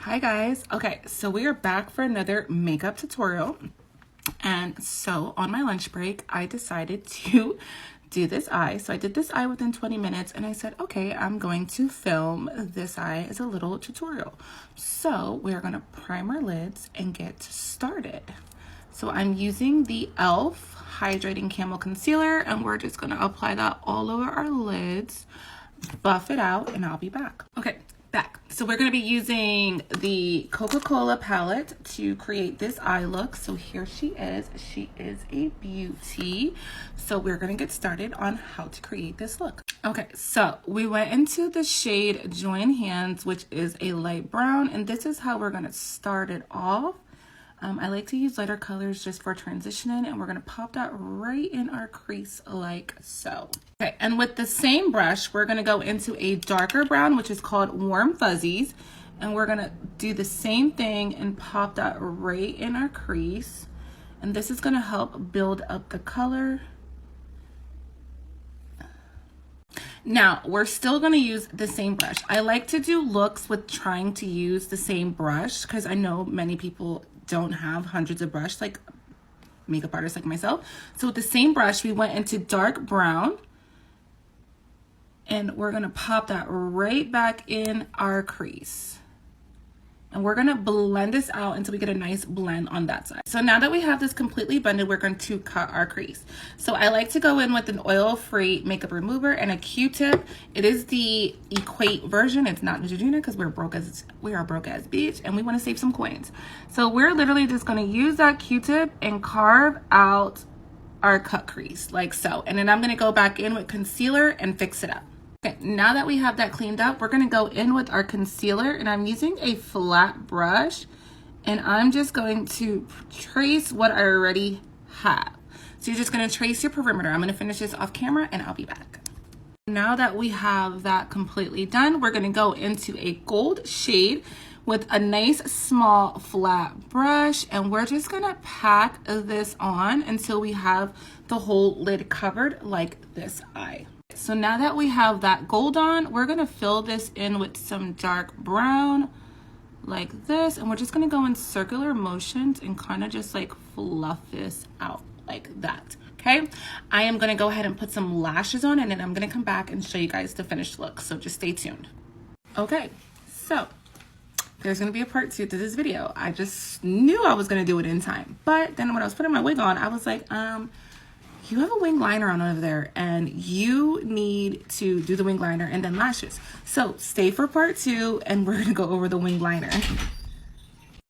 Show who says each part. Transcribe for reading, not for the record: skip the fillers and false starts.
Speaker 1: Hi guys. Okay, so we are back for another makeup tutorial. And so on my lunch break, I decided to do this eye. So I did this eye within 20 minutes and I said, okay, I'm going to film this eye as a little tutorial. So we're going to prime our lids and get started. So I'm using the e.l.f. Hydrating Camo Concealer and we're just going to apply that all over our lids, buff it out, and I'll be back. Okay. Back. So we're going to be using the Coca-Cola palette to create this eye look. So here she is. She is a beauty. So we're going to get started on how to create this look. Okay, so we went into the shade Join Hands, which is a light brown, and this is how we're going to start it off. I like to use lighter colors just for transitioning, and we're going to pop that right in our crease like so. Okay, and with the same brush, we're going to go into a darker brown, which is called Warm Fuzzies, and we're going to do the same thing and pop that right in our crease. And this is going to help build up the color. Now, we're still going to use the same brush. I like to do looks with trying to use the same brush because I know many people don't have hundreds of brushes, like makeup artists like myself. So with the same brush, we went into dark brown and we're going to pop that right back in our crease. And we're going to blend this out until we get a nice blend on that side. So now that we have this completely blended, we're going to cut our crease. So I like to go in with an oil-free makeup remover and a Q-tip. It is the Equate version. It's not Neutrogena because we are broke as bitch and we want to save some coins. So we're literally just going to use that Q-tip and carve out our cut crease like so. And then I'm going to go back in with concealer and fix it up. Okay, now that we have that cleaned up, we're going to go in with our concealer, and I'm using a flat brush, and I'm just going to trace what I already have. So you're just going to trace your perimeter. I'm going to finish this off camera, and I'll be back. Now that we have that completely done, we're going to go into a gold shade with a nice small flat brush, and we're just going to pack this on until we have the whole lid covered like this eye. So now that we have that gold on, we're going to fill this in with some dark brown like this. And we're just going to go in circular motions and kind of just like fluff this out like that. Okay. I am going to go ahead and put some lashes on and then I'm going to come back and show you guys the finished look. So just stay tuned. Okay. So there's going to be a part 2 to this video. I just knew I was going to do it in time. But then when I was putting my wig on, I was like, you have a wing liner on over there and you need to do the wing liner and then lashes. So stay for part 2 and we're gonna go over the wing liner.